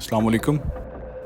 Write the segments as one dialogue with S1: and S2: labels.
S1: अस्सलाम वालेकुम।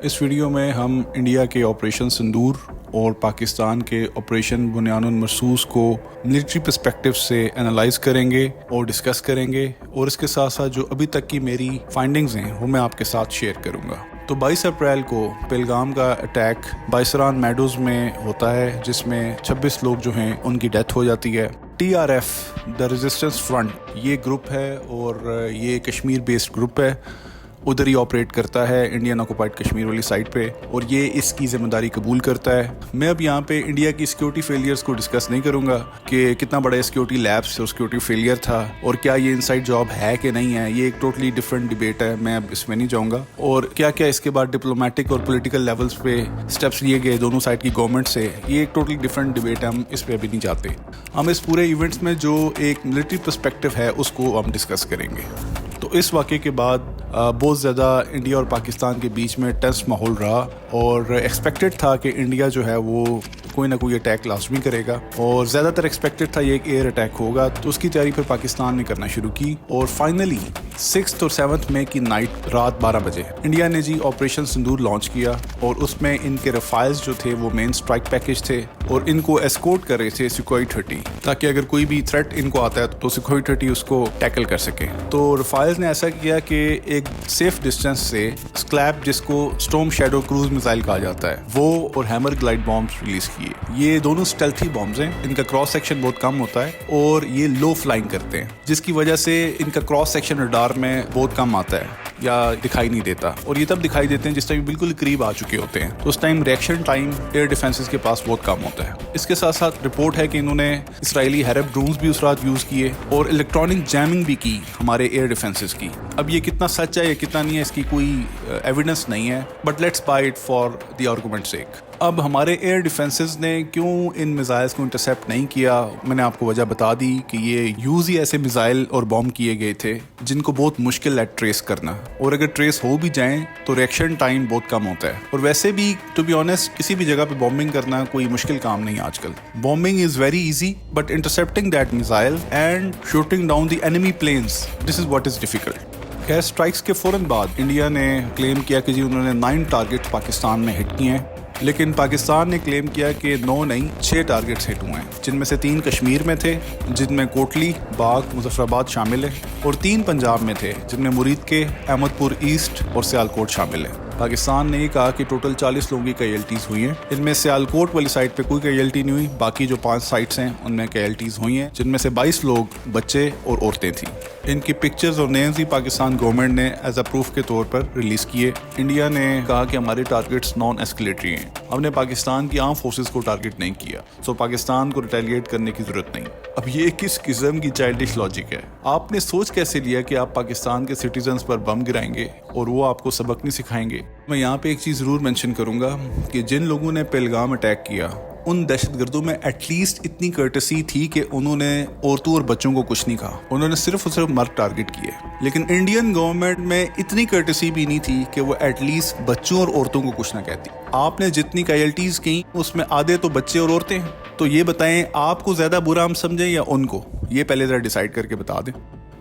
S1: इस वीडियो में हम इंडिया के ऑपरेशन सिंदूर और पाकिस्तान के ऑपरेशन बुनियानुल मरसूस को मिलिट्री पर्सपेक्टिव से एनालाइज करेंगे और डिस्कस करेंगे, और इसके साथ साथ जो अभी तक की मेरी फाइंडिंग्स हैं वो मैं आपके साथ शेयर करूंगा। तो 22 अप्रैल को पहलगाम का अटैक बाइसरान मेडोज़ में होता है, जिसमें 26 लोग जो हैं उनकी डेथ हो जाती है। TRF द रेजिस्टेंस फ्रंट ये ग्रुप है और ये कश्मीर बेस्ड ग्रुप है, उधर ही ऑपरेट करता है इंडियन ऑक्युपाइड कश्मीर वाली साइड पे, और ये इसकी ज़िम्मेदारी कबूल करता है। मैं अब यहाँ पे इंडिया की सिक्योरिटी फेलियर्स को डिस्कस नहीं करूँगा कि कितना बड़ा सिक्योरिटी लैप्स और सिक्योरिटी फेलियर था और क्या ये इनसाइड जॉब है कि नहीं है। ये एक टोटली डिफरेंट डिबेट है, मैं अब इसमें नहीं जाऊँगा। और क्या क्या इसके बाद डिप्लोमेटिक और पोलिटिकल लेवल्स पे स्टेप्स लिए गए दोनों साइड की गवर्नमेंट से, ये एक टोटली डिफरेंट डिबेट है, हम इस पर अभी नहीं जाते। हम इस पूरे इवेंट्स में जो एक मिलिट्री पर्सपेक्टिव है उसको हम डिस्कस करेंगे। तो इस वाक़े के बाद बहुत ज़्यादा इंडिया और पाकिस्तान के बीच में टेंस माहौल रहा, और एक्सपेक्टेड था कि इंडिया जो है वो कोई ना कोई अटैक लाजमी करेगा, और ज़्यादातर एक्सपेक्टेड था ये एक एयर अटैक होगा। तो उसकी तैयारी फिर पाकिस्तान ने करना शुरू की, और फाइनली 6 और 7 मई की नाइट रात 12 बजे इंडिया ने जी ऑपरेशन सिंदूर लॉन्च किया, और उसमें इनके रफाइल्स जो थे वो मेन स्ट्राइक पैकेज थे, और इनको एस्कॉर्ट कर रहे थे सुखोई 30, ताकि अगर कोई भी थ्रेट इनको आता है तो सुखोई 30 उसको टैकल कर सके। तो रफाइल्स ने ऐसा किया कि एक सेफ डिस्टेंस से स्क्लैप, जिसको स्टॉर्म शैडो क्रूज मिसाइल कहा जाता है, वो और हैमर ग्लाइड बॉम्ब्स रिलीज किए। ये दोनों स्टेल्थी बॉम्ब्स हैं, इनका क्रॉस सेक्शन बहुत कम होता है और ये लो फ्लाइंग करते हैं, जिसकी वजह से इनका क्रॉस सेक्शन रडार में बहुत कम आता है या दिखाई नहीं देता, और ये तब दिखाई देते हैं जिस टाइम बिल्कुल करीब आ चुके होते हैं। तो उस time reaction time air defences के पास बहुत कम होता है। इसके साथ साथ रिपोर्ट है कि इन्होंने इसराइली हैरब ड्रोन्स भी उस रात यूज़ किए और इलेक्ट्रॉनिक जैमिंग भी की हमारे एयर डिफेंसेस की। अब ये कितना सच है या कितना नहीं है इसकी कोई एविडेंस नहीं है, but let's buy it for the argument sake. अब हमारे एयर डिफेंसेस ने क्यों इन मिसाइल्स को इंटरसेप्ट नहीं किया, मैंने आपको वजह बता दी कि ये यूज़ ही ऐसे मिसाइल और बॉम्ब किए गए थे जिनको बहुत मुश्किल है ट्रेस करना, और अगर ट्रेस हो भी जाएं तो रिएक्शन टाइम बहुत कम होता है। और वैसे भी टू बी ऑनेस्ट किसी भी जगह पे बॉम्बिंग करना कोई मुश्किल काम नहीं आजकल। Bombing is very easy, but intercepting that missile and shooting down the enemy planes, this is what is difficult. Air strikes के फ़ौरन बाद इंडिया ने क्लेम किया कि जी उन्होंने 9 टारगेट पाकिस्तान में हिट किए हैं, लेकिन पाकिस्तान ने क्लेम किया कि 9 नहीं 6 टारगेट्स हिट हुए हैं, जिनमें से 3 कश्मीर में थे, जिनमें कोटली, बाग, मुजफ्फराबाद शामिल है, और 3 पंजाब में थे, जिनमें मुरीद के, अहमदपुर ईस्ट और सियालकोट शामिल है। पाकिस्तान ने ये कहा कि टोटल 40 लोगों की कैजुअल्टीज़ हुई हैं। इनमें सियालकोट वाली साइड पे कोई कैजुअल्टी नहीं हुई, बाकी जो 5 साइट्स हैं उनमें कैजुअल्टीज़ हुई हैं, जिनमें से 22 लोग बच्चे और औरतें थीं। इनकी पिक्चर्स और नेम्स ही पाकिस्तान गवर्नमेंट ने एज अ प्रूफ के तौर पर रिलीज़ किए। इंडिया ने कहा कि हमारे टारगेट्स नॉन एस्केलेटरी हैं, हमने पाकिस्तान की आर्म फोर्सेस को टारगेट नहीं किया, सो पाकिस्तान को रिटेलिएट करने की ज़रूरत नहीं। अब ये किस किस्म की चाइल्डिश लॉजिक है? आपने सोच कैसे लिया कि आप पाकिस्तान के सिटीजन्स पर बम गिराएंगे और वो आपको सबक नहीं सिखाएंगे? मैं यहाँ पे एक चीज़ ज़रूर मेंशन करूँगा कि जिन लोगों ने पहलगाम अटैक किया उन दहशतगर्दों में एटलीस्ट इतनी कर्टसी थी कि उन्होंने औरतों और बच्चों को कुछ नहीं कहा, उन्होंने सिर्फ और सिर्फ मर्द टारगेट किए। लेकिन इंडियन गवर्नमेंट में इतनी कर्टसी भी नहीं थी कि वो एटलीस्ट बच्चों और औरतों को कुछ ना कहती। आपने जितनी कैजुअल्टीज की उसमें आधे तो बच्चे और औरतें हैं, तो ये बताएं आपको ज़्यादा बुरा हम समझें या उनको, ये पहले ज़रा डिसाइड करके बता दें।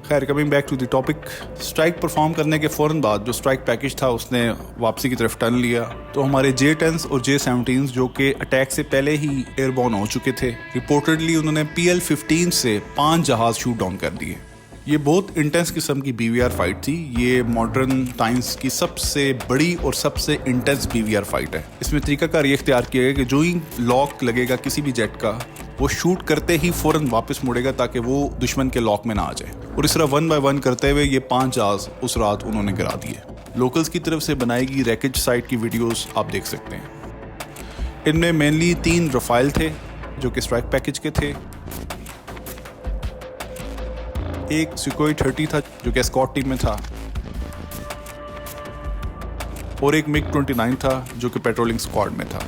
S1: खैर, coming back to the topic, strike perform करने के फ़ौरन बाद जो स्ट्राइक पैकेज था उसने वापसी की तरफ टर्न लिया। तो हमारे J-10s और J-17s जो कि अटैक से पहले ही एयरबॉर्न हो चुके थे, रिपोर्टेडली उन्होंने PL-15 से 5 जहाज़ शूट डाउन कर दिए। ये बहुत इंटेंस किस्म की BVR फाइट थी। ये मॉडर्न टाइम्स की सबसे बड़ी और सबसे इंटेंस BVR फाइट है। इसमें तरीकाकार ये इख्तियार किया गया कि जो ही लॉक लगेगा किसी भी जेट का, वो शूट करते ही फ़ौरन वापस मुड़ेगा ताकि वो दुश्मन के लॉक में ना आ जाए। और इस तरह 1 बाय 1 करते हुए ये 5 जहाज़ उस रात उन्होंने गिरा दिए। लोकल्स की तरफ से बनाई गई रैकेज साइट की वीडियोस आप देख सकते हैं। इनमें मेनली 3 रफाइल थे जो कि स्ट्राइक पैकेज के थे, एक सुखोई 30 था जो कि एस्कॉर्ट टीम में था, और एक MiG-29 था जो कि पेट्रोलिंग स्क्वाड में था।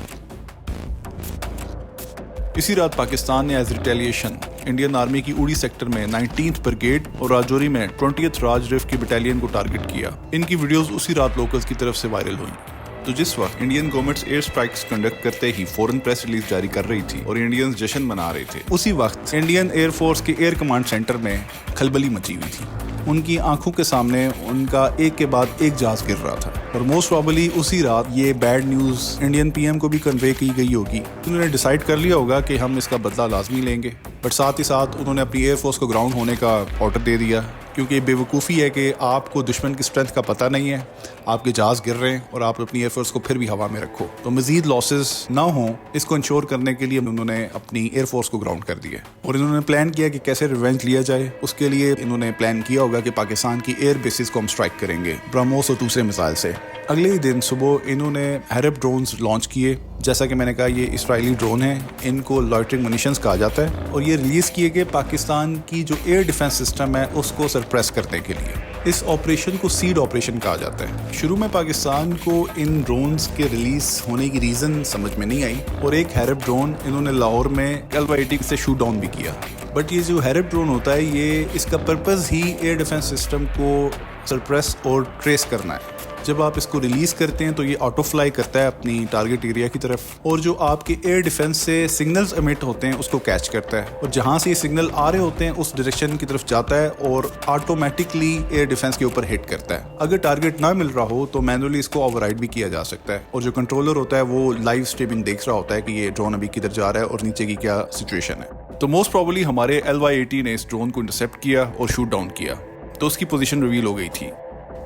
S1: इसी रात पाकिस्तान ने एज रिटेलिएशन इंडियन आर्मी की उड़ी सेक्टर में 19th ब्रिगेड और राजौरी में 20th राज रिफ की बटालियन को टारगेट किया। इनकी वीडियोस उसी रात लोकल्स की तरफ से वायरल हुई। तो जिस वक्त Indian government air strikes conduct करते ही फौरन प्रेस रिलीज जारी कर रही थी और इंडियंस जश्न मना रहे थे, उसी वक्त इंडियन एयर फोर्स के एयर कमांड सेंटर में खलबली मची हुई थी। उनकी आंखों के सामने उनका एक के बाद एक जहाज गिर रहा था और मोस्ट प्रॉबली उसी रात ये बैड न्यूज़ इंडियन पीएम को भी कन्वे की गई होगी। उन्होंने डिसाइड कर लिया होगा कि हम इसका बदला लाजमी लेंगे, बट साथ ही साथ उन्होंने अपनी एयरफोर्स को ग्राउंड होने का ऑर्डर दे दिया, क्योंकि बेवकूफ़ी है कि आपको दुश्मन की स्ट्रेंथ का पता नहीं है, आपके जहाज़ गिर रहे हैं और आप अपनी एयरफोर्स को फिर भी हवा में रखो। तो मज़ीद लॉसेस ना हो, इसको इंश्योर करने के लिए उन्होंने अपनी एयरफोर्स को ग्राउंड कर दिया और इन्होंने प्लान किया कि कैसे रिवेंज लिया जाए। उसके लिए इन्होंने प्लान किया होगा कि पाकिस्तान की एयर बेसिस को हम स्ट्राइक करेंगे ब्रह्मोस और दूसरे मिसाइल से। अगले ही दिन सुबह इन्होंने हैरप ड्रोन्स लॉन्च किए। जैसा कि मैंने कहा, ये इसराइली ड्रोन है, इनको लॉइटरिंग मुनिशंस कहा जाता है और ये रिलीज़ किए गए पाकिस्तान की जो एयर डिफेंस सिस्टम है उसको सरप्रेस करने के लिए। इस ऑपरेशन को सीड ऑपरेशन कहा जाता है। शुरू में पाकिस्तान को इन ड्रोन्स के रिलीज होने की रीज़न समझ में नहीं आई और एक हैरप ड्रोन इन्होंने लाहौर में LY-80 से शूट डाउन भी किया। बट ये जो हैरप ड्रोन होता है, ये इसका पर्पज़ ही एयर डिफेंस सिस्टम को सरप्रेस और ट्रेस करना है। जब आप इसको रिलीज़ करते हैं तो ये ऑटो फ्लाई करता है अपनी टारगेट एरिया की तरफ और जो आपके एयर डिफेंस से सिग्नल्स एमिट होते हैं उसको कैच करता है और जहाँ से ये सिग्नल आ रहे होते हैं उस डायरेक्शन की तरफ जाता है और ऑटोमेटिकली एयर डिफेंस के ऊपर हिट करता है। अगर टारगेट ना मिल रहा हो तो मैनुअली इसको ओवरराइड भी किया जा सकता है और जो कंट्रोलर होता है वो लाइव स्ट्रीमिंग देख रहा होता है कि ये ड्रोन अभी किधर जा रहा है और नीचे की क्या सिचुएशन है। तो मोस्ट प्रॉबली हमारे LY-80 ने इस ड्रोन को इंटरसेप्ट किया और शूट डाउन किया, तो उसकी पोजीशन रिवील हो गई थी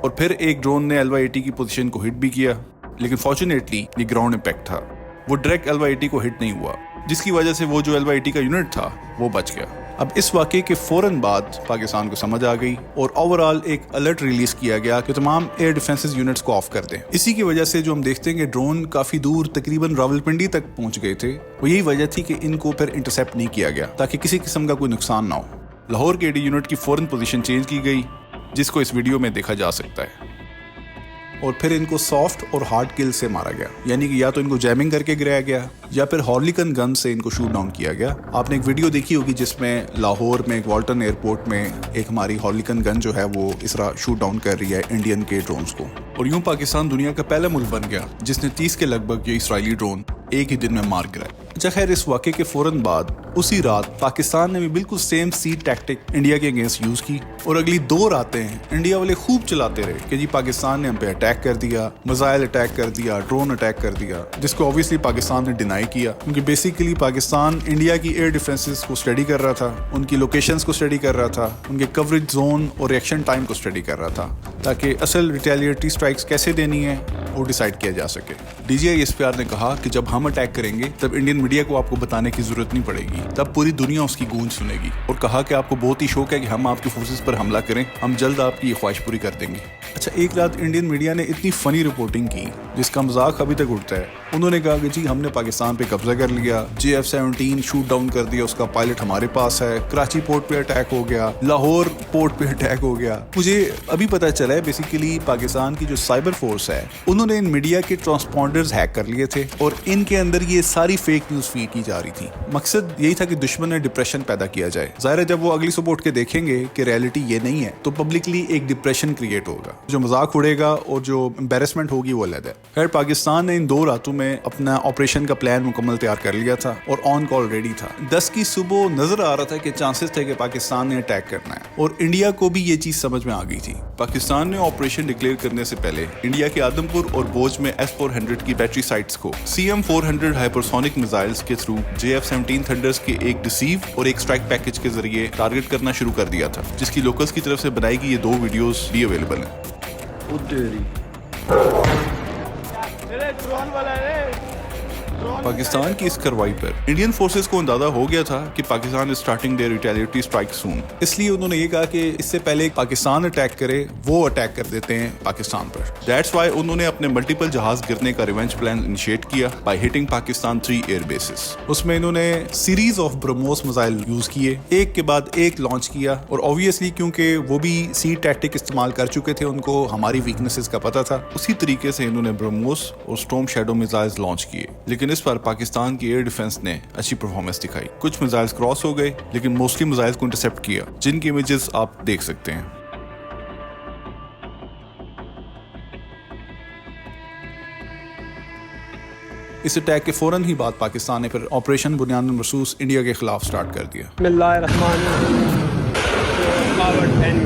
S1: और फिर एक ड्रोन ने LY-80 की पोजीशन को हिट भी किया, लेकिन फॉर्चुनेटली ये ग्राउंड इम्पैक्ट था, वो डायरेक्ट LY-80 को हिट नहीं हुआ, जिसकी वजह से वो जो LY-80 का यूनिट था वो बच गया। अब इस वाक़े के फ़ौरन बाद पाकिस्तान को समझ आ गई और ओवरऑल एक अलर्ट रिलीज़ किया गया कि तमाम एयर डिफेंसेस यूनिट्स को ऑफ कर दें। इसी की वजह से जो हम देखते हैं कि ड्रोन काफ़ी दूर तकरीबन रावलपिंडी तक पहुंच गए थे, वो यही वजह थी कि इनको फिर इंटरसेप्ट नहीं किया गया ताकि किसी किस्म का कोई नुकसान ना हो। लाहौर के AD यूनिट की फ़ौरन पोजीशन चेंज की गई, जिसको इस वीडियो में देखा जा सकता है, और फिर इनको सॉफ्ट और हार्ड किल से मारा गया, यानी कि या तो इनको जैमिंग करके गिराया गया या फिर हॉर्लिकन गन से इनको शूट डाउन किया गया। आपने एक वीडियो देखी होगी जिसमें लाहौर में वाल्टन एयरपोर्ट में एक हमारी हॉर्लिकन गन जो है वो इस तरह शूट डाउन कर रही है इंडियन के ड्रोन्स को, और यूं पाकिस्तान दुनिया का पहला मुल्क बन गया जिसने 30 के लगभग ये इसराइली ड्रोन एक ही दिन में मार गिराए। अच्छा खैर, इस वाक़े के फ़ौरन बाद उसी रात पाकिस्तान ने भी बिल्कुल सेम सी टैक्टिक इंडिया के अगेंस्ट यूज़ की और अगली 2 रातें इंडिया वाले खूब चलाते रहे कि जी पाकिस्तान ने हम पे अटैक कर दिया, मिसाइल अटैक कर दिया, ड्रोन अटैक कर दिया, जिसको ऑब्वियसली पाकिस्तान ने डिनाई किया, क्योंकि बेसिकली पाकिस्तान इंडिया की एयर डिफेंसेस को स्टडी कर रहा था, उनकी लोकेशंस को स्टडी कर रहा था, उनके कवरेज जोन और रिएक्शन टाइम को स्टडी कर रहा था, ताकि असल रिटेलिएटरी स्ट्राइक्स कैसे देनी है वो डिसाइड किया जा सके। DGI SPR ने कहा कि जब हम अटैक करेंगे तब इंडियन मीडिया को आपको बताने की जरूरत नहीं पड़ेगी, तब पूरी दुनिया उसकी गूंज सुनेगी, और कहा कि आपको बहुत ही शौक है कि हम आपकी फोर्सेस पर हमला करें, हम जल्द आपकी ये ख्वाहिश पूरी कर देंगे। अच्छा, एक रात इंडियन मीडिया ने इतनी फनी रिपोर्टिंग की जिसका मजाक अभी तक उड़ता है। उन्होंने कहा कि जी हमने पाकिस्तान पे कब्जा कर लिया, JF-17 शूट डाउन कर दिया, उसका पायलट हमारे पास है, कराची पोर्ट पे अटैक हो गया, लाहौर पोर्ट पे अटैक हो गया। मुझे अभी पता चला है बेसिकली पाकिस्तान की जो साइबर फोर्स है उन्होंने इन मीडिया के ट्रांसपॉन्डर्स हैक कर लिए थे और इनके अंदर ये सारी फेक न्यूज फीड की जा रही थी। मकसद यही था कि दुश्मन में डिप्रेशन पैदा किया जाए। जाहिर है जब वो अगली सुबह उठ के देखेंगे कि रियलिटी ये नहीं है तो पब्लिकली एक डिप्रेशन क्रिएट होगा, जो मजाक उड़ेगा और जो एम्बेरसमेंट होगी वो अलग है। खैर, पाकिस्तान ने इन 2 रातों में अपना ऑपरेशन का प्लान मुकम्मल तैयार कर लिया था और ऑन कॉल रेडी था। 10 की सुबह नजर आ रहा था कि चांसेस थे कि पाकिस्तान ने अटैक करना है और इंडिया को भी ये चीज समझ में आ गई थी। पाकिस्तान ने ऑपरेशन डिक्लेयर करने से पहले इंडिया के आदमपुर और बोज में S-400 की बैटरी साइट्स को CM-400 हाइपरसोनिक मिसाइल्स के थ्रू JF-17 थंडर्स के एक डिसीव और एक स्ट्राइक पैकेज के जरिए टारगेट करना शुरू कर दिया था, जिसकी लोकल्स की तरफ से बनाई गई ये 2 वीडियोस भी अवेलेबल हैं। पाकिस्तान की इस कार्रवाई पर इंडियन फोर्सेस को अंदाजा हो गया था कि Pakistan is starting their retaliatory strike soon, इसलिए उन्होंने ये कहा कि इससे पहले पाकिस्तान अटैक करे वो अटैक कर देते हैं पाकिस्तान पर। दैट्स व्हाई उन्होंने अपने मल्टीपल जहाज गिरने का रिवेंज प्लान इनिशिएट किया by hitting Pakistan 3 air bases. उसमें इन्होंने series of BrahMos missile use किए, एक के बाद एक लॉन्च किया, और ऑब्वियसली क्योंकि वो भी सी टैक्टिक इस्तेमाल कर चुके थे, उनको हमारी वीकनेसेस का पता था, उसी तरीके से इन्होंने ब्रह्मोस और स्टॉर्म शैडो मिसाइल्स लॉन्च किए। लेकिन इस बार पाकिस्तान की एयर डिफेंस ने अच्छी परफॉर्मेंस दिखाई। कुछ मिसाइल्स क्रॉस हो गए लेकिन मोस्टली मिसाइल्स को इंटरसेप्ट किया, जिनकी इमेजेस आप देख सकते हैं। اس اٹیک کے فوراً ہی بعد پاکستان نے پھر آپریشن بنیان المرصوص انڈیا کے خلاف سٹارٹ کر دیا.
S2: بسم اللہ الرحمن الرحیم.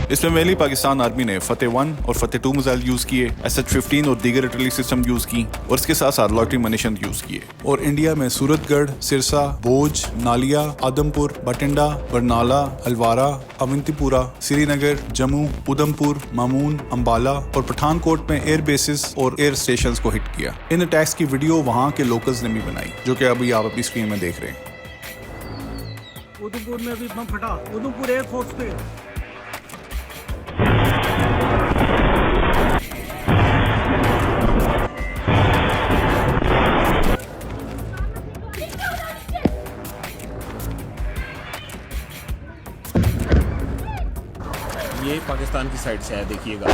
S1: اس میں مینلی پاکستان آرمی نے فتح 1 اور فتح 2 میزائل یوز کیے, SH-15 اور دیگر ارٹلری سسٹم یوز کی, اور اس کے ساتھ ساتھ لاٹری منیشن یوز کیے. اور انڈیا میں سورت گڑھ, سرسا, بوجھ, نالیا, آدم پور, بٹنڈا, برنالہ, ہلوارہ, اونتی پورہ, سری نگر, جموں, ادھم پور, مامون, امبالہ اور پٹھان کوٹ میں ایئر بیسز اور ایئر اسٹیشنز کو ہٹ کیا. ان اٹیکس کی ویڈیو وہاں کے لوکلز نے بھی بنائی, جو کہ ابھی آپ اپنی اسکرین میں دیکھ رہے ہیں.
S3: ادھم پور میں بھی بم پھٹا, ادھم پور ایئر فورس پہ.
S4: یہ پاکستان کی سائڈ سے ہے, دیکھیے گا.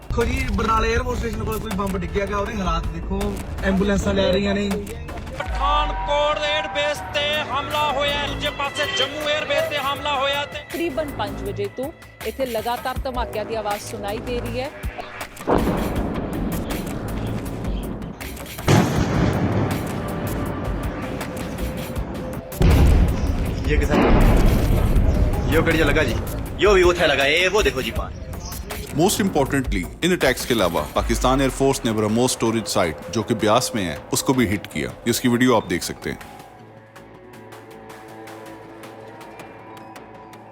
S3: دیکھو جی برنالہ ایئر فورس اسٹیشن پر کوئی بمب ڈگیا گیا, اور حالات دیکھو, ایمبولینساں لے رہی نے.
S5: پٹھان کوٹ ایئر بیس تے حملہ ہویا, دوجے پاسے جموں ایئر بیس تے حملہ ہویا.
S6: تقریباً 5 ਵਜੇ ਤੋਂ ਇੱਥੇ ਲਗਾਤਾਰ ਧਮਾਕਿਆਂ ਦੀ ਆਵਾਜ਼ ਸੁਣਾਈ ਦੇ ਰਹੀ ਹੈ.
S7: یہ کسان یہ کڑیا لگا جی, یہ بھی اتھے لگا, یہ وہ دیکھو جی پان.
S1: موسٹ امپورٹنٹلی ان اٹیکس کے علاوہ پاکستان ایئر فورس نے برہموس اسٹوریج سائٹ جو کہ بیاس میں ہے اس کو بھی ہٹ کیا. اس کی ویڈیو آپ دیکھ سکتے ہیں.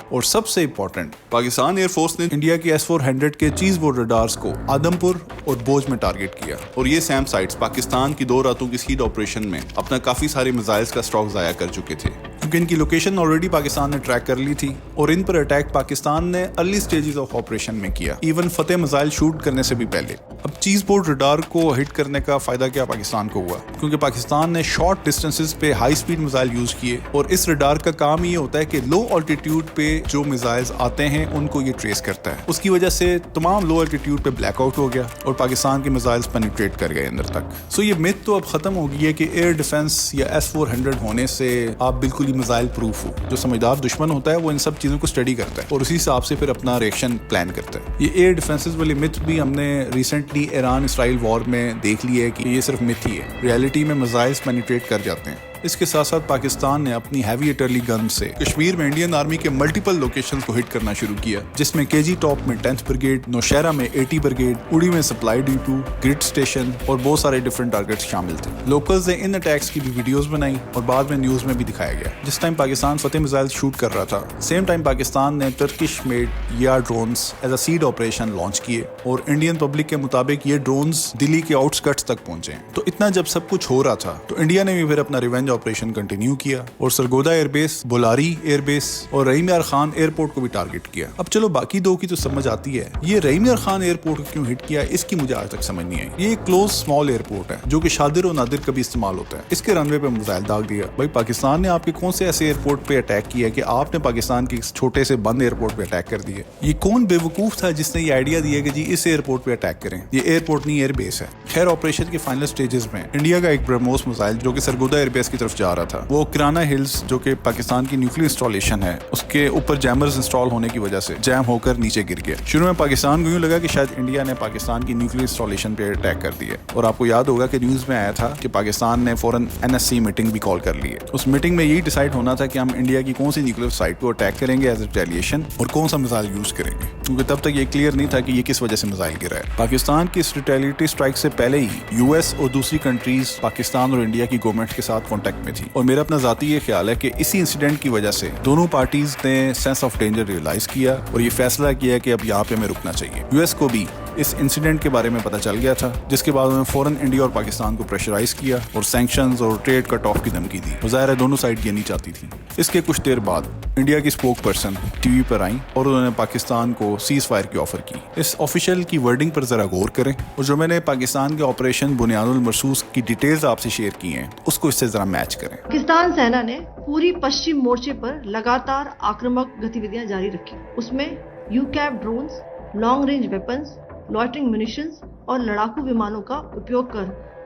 S1: اور سب سے امپورٹنٹ, پاکستان ایئر فورس نے انڈیا کی S-400 کے چیز بورڈ ریڈارز کو آدم پور اور بوجھ میں ٹارگٹ کیا. اور یہ سیم سائٹس پاکستان کی 2 راتوں کی سیڈ آپریشن میں اپنا کافی سارے میزائلز کا اسٹاک ضائع کر چکے تھے, کیونکہ ان کی لوکیشن آلریڈی پاکستان نے ٹریک کر لی تھی. اور ان پر اٹیک پاکستان نے ارلی سٹیجز آف آپریشن میں کیا, ایون فتح میزائل شوٹ کرنے سے بھی پہلے. اب چیز بورڈ ریڈار کو ہٹ کرنے کا فائدہ کیا پاکستان کو ہوا, کیونکہ پاکستان نے شارٹ ڈسٹینسز پہ ہائی سپیڈ میزائل یوز کیے. اور اس ریڈار کا کام یہ ہوتا ہے کہ لو آلٹیٹیوڈ پہ جو میزائلز آتے ہیں ان کو یہ ٹریس کرتا ہے. اس کی وجہ سے تمام لو آلٹیٹیوڈ پہ بلیک آؤٹ ہو گیا اور پاکستان کے میزائلز پینیٹریٹ کر گئے اندر تک. سو یہ میتھ تو اب ختم ہو گئی ہے کہ ایئر ڈیفنس یا S-400 ہونے سے آپ بالکل ہی میزائل پروف ہو. جو سمجھدار دشمن ہوتا ہے وہ ان سب چیزوں کو اسٹڈی کرتا ہے اور اسی حساب سے پھر اپنا ریئیکشن پلان کرتا ہے. یہ ایئر ڈیفنسز والی میتھ بھی ہم نے ریسنٹلی ایران اسرائیل وار میں دیکھ لی ہے کہ یہ صرف میتھ ہی ہے. ریئلٹی میں میزائلز پینیٹریٹ کر جاتے ہیں. اس کے ساتھ ساتھ پاکستان نے اپنی ہیوی ارٹلری گن سے کشمیر میں انڈین آرمی کے ملٹیپل لوکیشنز کو ہٹ کرنا شروع کیا, جس میں KG ٹاپ میں 10th بریگیڈ, نوشہرہ میں 80 بریگیڈ, اڑی میں سپلائی ڈیپو, گرڈ اسٹیشن اور بہت سارے ڈفرنٹ ٹارگیٹس شامل تھے. لوکلز نے ان اٹیکس کی بھی ویڈیوز بنائی اور بعد میں نیوز میں بھی دکھایا گیا. جس time Pakistan Fateh missile shoot کر رہا تھا, سیم ٹائم پاکستان نے ٹرکش میڈ یا drones as a SEAD operation launch کیے, اور انڈین پبلک کے مطابق یہ ڈرونز دلی کے آؤٹ اسکرٹس تک پہنچے. تو اتنا جب سب کچھ ہو رہا تھا تو انڈیا نے بھی پھر اپنا ریونج آپریشن کنٹینیو کیا اور Sargodha air base, Bholari air base اور رحیم یار خان ایئرپورٹ کو بھی ٹارگٹ کیا. اب چلو باقی 2 کی تو سمجھ آتی ہے, یہ رحیم یار خان ایئرپورٹ کو کیوں ہٹ کیا اس کی مجھے آج تک سمجھ نہیں آئی. یہ ایک کلوز اسمال ایئرپورٹ ہے جو کہ شادر و نادر کبھی استعمال ہوتا ہے. اس کے رن وے پہ میزائل داغ دیا. بھائی پاکستان نے آپ کے کون سے ایسے ایئرپورٹ پہ اٹیک کیا کہ آپ نے پاکستان کے چھوٹے سے بند ایئرپورٹ پہ اٹیک کر دیا؟ یہ کون بے وقوف تھا جس نے یہ آئیڈیا دیا کہ جی اس ایئرپورٹ پہ اٹیک کریں؟ یہ ایئرپورٹ نہیں, ایئر بیس ہے. خیر آپریشن کے فائنل سٹیجز میں انڈیا کا ایک برہموس میزائل جو کہ سرگودا ایئر بیس کی طرف جا رہا تھا, وہ کرانا ہلز جو کہ پاکستان کی نیوکلیئر انسٹالیشن ہے اس کے اوپر جیمرز انسٹال ہونے کی وجہ سے جیم ہو کر نیچے گر گیا. شروع میں پاکستان کو یوں لگا کہ شاید انڈیا نے پاکستان کی نیوکلیئر انسٹالیشن پہ اٹیک کر دیا, اور آپ کو یاد ہوگا کہ نیوز میں آیا تھا کہ پاکستان نے فوراً NSC میٹنگ بھی کال کر لی ہے. اس میٹنگ میں یہی ڈیسائیڈ ہونا تھا کہ ہم انڈیا کی کون سی نیوکلیئر سائٹ کو اٹیک کریں گے ایز اے ریٹیلیشن, اور کون سا میزائل یوز کریں گے, کیونکہ تب تک یہ کلیئر نہیں تھا کہ یہ کس وجہ سے میزائل گرا ہے. پاکستان کی اس ریٹیلیٹی اسٹرائک سے پہلے ہی US اور دوسری کنٹریز پاکستان اور انڈیا کی گورنمنٹ کے ساتھ کانٹیکٹ میں تھی, اور میرا اپنا ذاتی یہ خیال ہے کہ اسی انسیڈنٹ کی وجہ سے دونوں پارٹیز نے سینس آف ڈینجر ریئلائز کیا اور یہ فیصلہ کیا کہ اب یہاں پہ ہمیں رکنا چاہیے. US کو بھی اس انسیڈنٹ کے بارے میں پتہ چل گیا تھا، جس کے بعد انہوں نے فوراً انڈیا اور پاکستان کو پریشرائز کیا اور سینکشنز اور ٹریڈ کٹ آف کی دھمکی دی۔ ظاہر ہے دونوں سائڈ یہ نہیں چاہتی تھی۔ اس کے کچھ دیر بعد انڈیا کی اسپوک پرسن ٹی وی پر آئیں اور انہوں نے پاکستان کو سیز فائر کی آفر کی۔ اس آفیشیل کی ورڈنگ پر ذرا غور کریں، اور جو میں نے پاکستان کے آپریشن بنیاد المرصوص کی ڈیٹیلز آپ سے شیئر کی ہیں اس کو اس سے ذرا میچ کریں۔
S2: پاکستان سینا نے پوری پشچم مورچے پر لگاتار آکرمک گتیویدیاں جاری رکھی۔ اس میں یو کیپ drones, long range weapons, loitering munitions اور لڑاکو ومانوں کا اپیوگ کر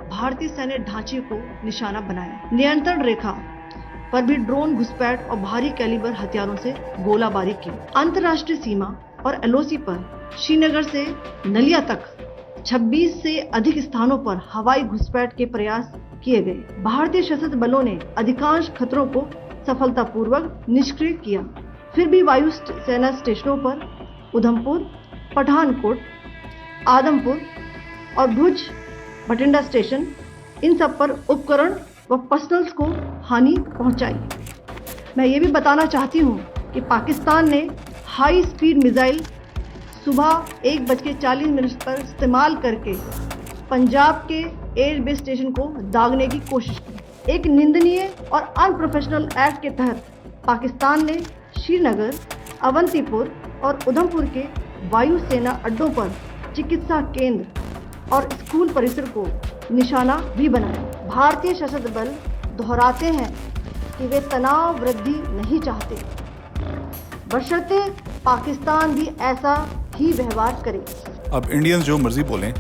S2: بھارتی سینیہ ڈھانچے کو نشانہ بنایا۔ نینترن ریکھا پر بھی ڈرون گھسپیٹ اور بھاری کیلیبر ہتھیاروں سے گولہ باری کی۔ انترراشٹری سیما اور ایل او سی پر شری نگر سے نلیا تک 26 سے ادھک استھانوں پر ہوائی گھسپیٹ کے پریاس کیے گئے۔ بھارتی سشستر بلوں نے ادھکانش خطروں کو سفلتا پوروک نشکریہ کیا، پھر بھی وایو سینا اسٹیشنوں پر ادھمپور، پٹھان کوٹ، آدم پور اور بھوج بٹنڈا اسٹیشن، ان سب پر اپکرن و پرسنلز کو ہانی پہنچائی۔ میں یہ بھی بتانا چاہتی ہوں کہ پاکستان نے ہائی اسپیڈ میزائل صبح 1:40 پر استعمال کر کے پنجاب کے ایئر بیس اسٹیشن کو داغنے کی کوشش کی۔ ایک نندنیہ اور ان پروفیشنل ایکٹ کے تحت پاکستان نے شری نگر، اونتی پور اور ادھمپور کے وایو سینا اڈوں پر چکتسا کیندر اور اسکول پریسر کو نشانہ بھی بنایا۔ بھارتی سشستر بل دہراتے ہیں کہ وہ تناؤ وردھی نہیں چاہتے، بشرطے پاکستان بھی ایسا ہی ویوہار کرے۔
S1: اب انڈینز جو مرضی بولیں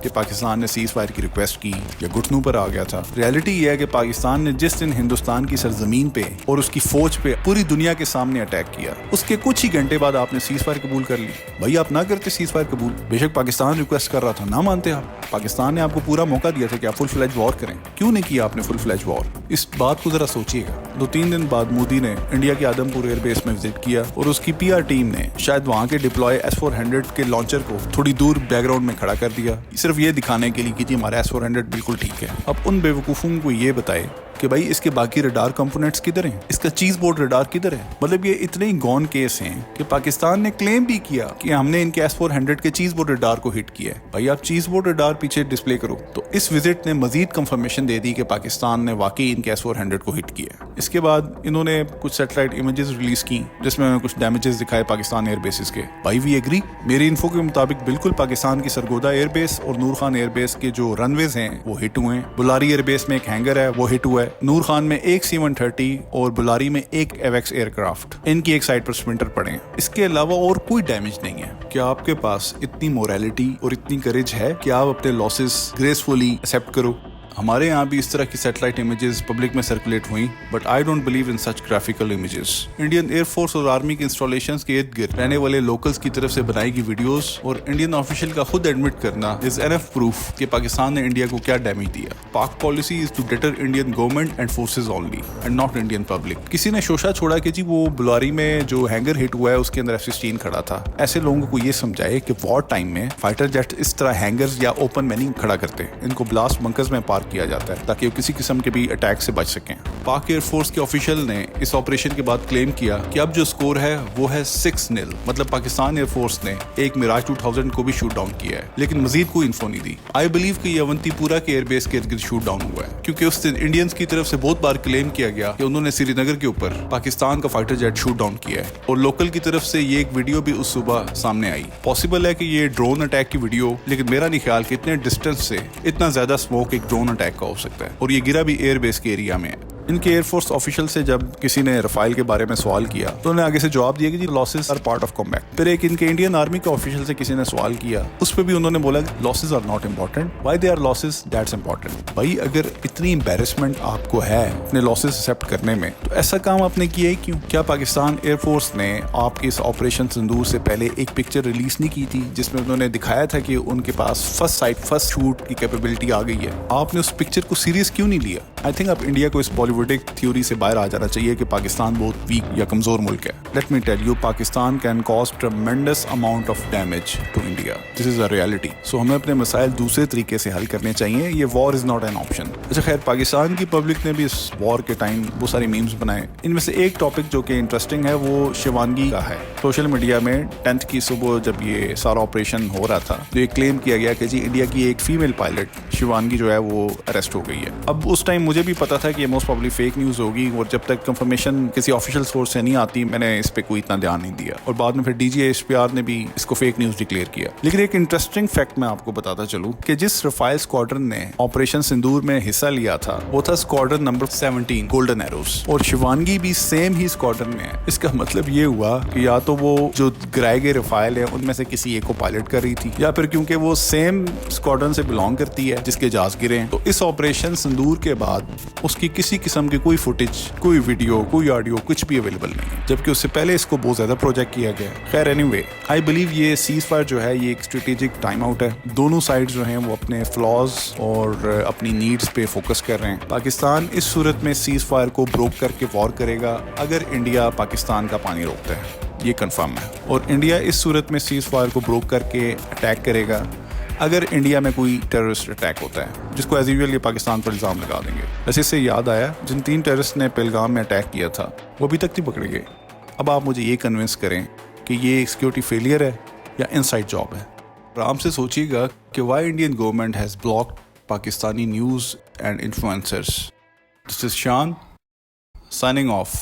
S1: کہ پاکستان نے سیز فائر کی ریکویسٹ کی یا گھٹنوں پر آ گیا تھا، ریالٹی یہ ہے کہ پاکستان نے جس دن ہندوستان کی سرزمین پہ اور اس کی فوج پہ پوری دنیا کے سامنے اٹیک کیا، اس کے کچھ ہی گھنٹے بعد آپ نے سیز فائر قبول کر لی۔ بھائی آپ نہ کرتے سیز فائر قبول، بے شک پاکستان ریکویسٹ کر رہا تھا، نہ مانتے آپ۔ پاکستان نے آپ کو پورا موقع دیا تھا کہ آپ فل فلیج وار کریں، کیوں نہیں کیا آپ نے فل فلیج وار؟ اس بات کو ذرا سوچیے گا۔ 2-3 دن بعد مودی نے انڈیا کے آدم پور ایئر بیس میں وزٹ کیا اور اس کی پی آر ٹیم نے شاید وہاں کے ڈپلوائے S-400 کے لانچر کو تھوڑی دور بیک گراؤنڈ میں کھڑا کر دیا، صرف یہ دکھانے کے لیے کہ جی ہمارا S-400 بالکل ٹھیک ہے۔ اب ان بے وقوفوں کو یہ بتائے کہ بھائی اس کے باقی ریڈار کمپوننٹس کدھر ہیں، اس کا چیز بورڈ ریڈار کدھر ہے؟ مطلب یہ اتنے ہی گون کیس ہیں کہ پاکستان نے کلیم بھی کیا کہ ہم نے ان کے S-400 کے چیز بورڈ ریڈار کو ہٹ کیا ہے۔ بھائی آپ چیز بورڈ ریڈار پیچھے ڈسپلے کرو۔ تو اس وزٹ نے مزید کنفرمیشن دے دی کہ پاکستان نے واقعی ان کے S-400 کو ہٹ کیا ہے۔ اس کے بعد انہوں نے کچھ سیٹلائٹ امیجز ریلیز کی جس میں انہوں نے کچھ ڈیمیجز دکھائے پاکستان ایئر بیسز کے۔ بھائی وی ایگری، میری انفو کے مطابق بالکل پاکستان کی سرگودا ایئر بیس اور نور خان ایئر بیس کے جو رن ویز ہیں وہ ہٹ ہوئے ہیں۔ بلاری ایئر بیس میں ایک ہینگر ہے وہ ہٹ ہوا ہے، نور خان میں ایک C-130 اور بلاری میں ایک ایویکس ایئر کرافٹ، ان کی ایک سائڈ پر سپلنٹر پڑے ہیں۔ اس کے علاوہ اور کوئی ڈیمیج نہیں ہے۔ کیا آپ کے پاس اتنی موریلٹی اور اتنی کریج ہے کہ آپ اپنے لاسز گریسفلی ایکسیپٹ کرو؟ ہمارے یہاں بھی اس طرح کی سیٹلائٹ امیجز پبلک میں سرکولیٹ ہوئیں، but I don't believe in such graphical images. Indian air force اور آرمی کے انسٹالیشنز کے ارد گرد رہنے والے لوکلز کی طرف سے بنائی گئی ویڈیوز اور انڈین آفیشیل کا خود ایڈمٹ کرنا از انف پروف کہ پاکستان نے انڈیا کو کیا ڈیمیج دیا۔ Pak policy is to deter Indian government and forces only and not Indian public. کسی نے شوشہ چھوڑا کہ جی وہ بلاری میں جو ہینگر ہٹ ہوا ہے اس کے اندر F-16 کھڑا تھا۔ ایسے لوگوں کو یہ سمجھائے کہ وار ٹائم میں فائٹر جیٹ اس طرح ہینگرز یا اوپن میں نہیں کھڑا کرتے، ان کو بلاسٹ بنکرز میں پارک کیا جاتا ہے تاکہ وہ کسی قسم کے بھی اٹیک سے بچ سکیں۔ پاک ایئر فورس کے آفیشل نے اس آپریشن کے بعد کلیم کیا کہ اب جو سکور ہے وہ ہے 6-0، مطلب پاکستان ایئر فورس نے ایک میراج 2000 کو بھی شوٹ ڈاؤن کیا ہے، لیکن مزید کوئی انفو نہیں دی۔ آئی بلیو کہ یہ اونتی پورا کے ایئر بیس کے ارد گرد شوٹ ڈاؤن ہوا ہے، کیونکہ اس دن انڈینز کی طرف سے بہت بار کلیم کیا گیا کہ انہوں نے سری نگر کے اوپر پاکستان کا فائٹر جیٹ شوٹ ڈاؤن کیا ہے، اور لوکل کی طرف سے یہ ایک ویڈیو بھی اس صبح سامنے آئی۔ پاسبل ہے کہ یہ ڈرون اٹیک کی ویڈیو، لیکن میرا نہیں خیال کہ اتنے ڈسٹینس سے اتنا زیادہ اسموک ایک ڈرون اٹیک کا ہو سکتا ہے، اور یہ گرا بھی ایئر بیس کے ایریا میں ہے۔ ان کے ایئر فورس آفیشل سے جب کسی نے رفائل کے بارے میں سوال کیا تو انہوں نے آگے سے جواب دیا کہ جی losses are part of combat. پھر ایک ان کے انڈین آرمی کے آفیشل سے کسی نے سوال کیا، اس پہ بھی انہوں نے بولا losses are not important, why they are losses that's important. بھائی اگر اتنی امبیرسمنٹ آپ کو ہے اپنے لاسز ایکسیپٹ کرنے میں تو ایسا کام آپ نے کیا ہی کیوں؟ کیا پاکستان ایئر فورس نے آپ کے اس آپریشن سندور سے پہلے ایک پکچر ریلیز نہیں کی تھی جس میں انہوں نے دکھایا تھا کہ ان کے پاس فرسٹ شوٹ کی کیپیبلٹی آ گئی ہے؟ آپ نے اس پکچر کو سیریس کیوں نہیں لیا؟ آئی تھنک آپ انڈیا کو اس بالی बॉलीवुडिक थ्योरी से बाहर आ जाना चाहिए कि पाकिस्तान बहुत वीक या कमज़ोर मुल्क है। Let me tell you, Pakistan can cause tremendous amount of damage to India. This is a reality. So हमें अपने मसाइल दूसरे तरीके से हल करने चाहिए। ये war is not an option. अच्छा खैर, पाकिस्तान की पब्लिक ने भी इस वॉर के टाइम बहुत सारी मीम्स बनाए। इनमें से एक टॉपिक जो कि इंटरेस्टिंग है वो शिवानगी का है। सोशल मीडिया में 10th की सुबह जब ये सारा ऑपरेशन हो रहा था तो ये क्लेम किया गया कि जी इंडिया की एक फीमेल पायलट शिवानगी जो है वो अरेस्ट हो गई है। अब उस टाइम मुझे भी पता था कि ये मोस्ट प्रॉब्ली फेक न्यूज़ होगी और जब तक कंफर्मेशन किसी ऑफिशियल सोर्स से नहीं आती मैंने इस पे कोई इतना ध्यान नहीं दिया। और बाद में फिर DGHPR ने भी इसको फेक न्यूज़ डिक्लेयर किया। लेकिन एक इंटरेस्टिंग फैक्ट मैं आपको बताता चलूँ कि जिस रफाइल स्क्वाड्रन ने ऑपरेशन सिंदूर में हिस्सा लिया था वो था स्क्वाड्रन नंबर 17 गोल्डन एरोस, और शिवानगी भी सेम ही स्क्वाड्रन में है। इसका मतलब ये हुआ कि या तो वो जो गिराए गए रफाइल है उनमें से किसी एक को पायलट कर रही थी, या फिर क्योंकि वो सेम स्क्वाड्रन से बिलोंग करती है जिसके जहाज गिरे हैं। तो इस ऑपरेशन सिंदूर के बाद उसकी किसी किस्म की कोई फुटेज, कोई वीडियो, कोई ऑडियो कुछ भी अवेलेबल नहीं है, जबकि उससे पहले इसको बहुत ज्यादा प्रोजेक्ट किया गया। खैर एनीवे, आई बिलीव ये सीज फायर जो है ये एक स्ट्रेटेजिक टाइम आउट है। दोनों साइड जो हैं वो अपने फ्लॉज और अपनी नीड्स पे फोकस कर रहे हैं। पाकिस्तान इस सूरत में सीज फायर को ब्रोक करके वॉर करेगा अगर इंडिया पाकिस्तान का पानी रोकता है, ये कंफर्म है। और इंडिया इस सूरत में सीज फायर को ब्रोक करके अटैक करेगा अगर इंडिया में कोई टेररिस्ट अटैक होता है, जिसको एज यूजुअल ये पाकिस्तान पर इल्ज़ाम लगा देंगे। वैसे इससे याद आया, जिन 3 टेररिस्ट ने पहलगाम में अटैक किया था वो अभी तक नहीं पकड़े गए। अब आप मुझे ये कन्विंस करें कि ये सिक्योरिटी फेलियर है या इनसाइड जॉब है। आराम से सोचिएगा कि why Indian government has blocked Pakistani news and influencers. This is Shan signing off,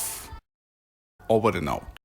S1: over and out.